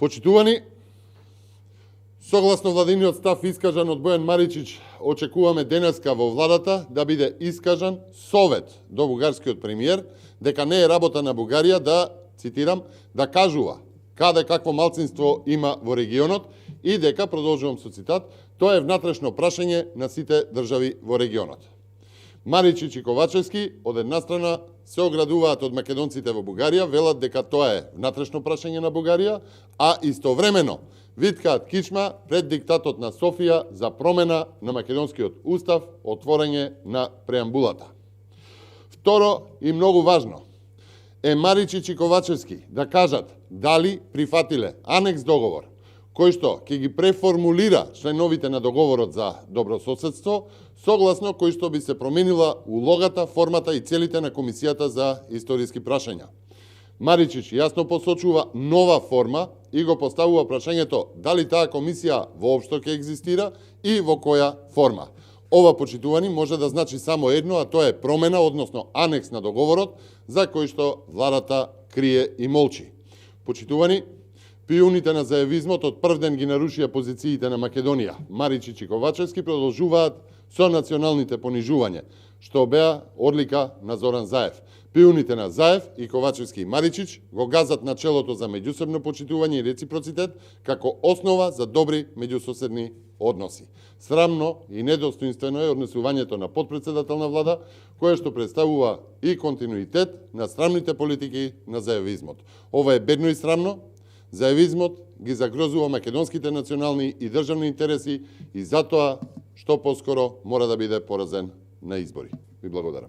Почитувани, согласно владиниот став искажан од Бојан Маричич, очекуваме денеска во владата да биде искажан совет до бугарскиот премиер дека не е работа на Бугарија да, цитирам, да кажува каде какво малцинство има во регионот и дека, продолжувам со цитат, тоа е внатрешно прашање на сите држави во регионот. Маричич и Ковачевски од една страна се оградуваат од македонците во Бугарија, велат дека тоа е внатрешно прашање на Бугарија, а истовремено виткаат кичма пред диктатот на Софија за промена на македонскиот устав, отворање на преамбулата. Второ и многу важно е Маричич и Ковачевски да кажат дали прифатиле анекс договор кој што ќе ги преформулира членовите на договорот за добрососедство, согласно кој што би се променила улогата, формата и целите на Комисијата за историски прашања. Маричич јасно посочува нова форма и го поставува прашањето дали таа комисија воопшто ќе екзистира и во која форма. Ова, почитувани, може да значи само едно, а тоа е промена, односно анекс на договорот, за кој што владата крие и молчи. Почитувани, пиуните на заевизмот од прв ден ги нарушија позициите на Македонија. Маричич и Ковачевски продолжуваат со националните понижување, што беа одлика на Зоран Заев. Пиуните на Заев и Ковачевски и Маричич го газат начелото за меѓусебно почитување и реципроцитет како основа за добри меѓусоседни односи. Срамно и недостоинствено е однесувањето на подпредседател на влада, кое што представува и континуитет на срамните политики на заевизмот. Ова е бедно и срамно. Заевизмот ги загрозува македонските национални и државни интереси и затоа што поскоро мора да биде поразен на избори. Ви благодарам.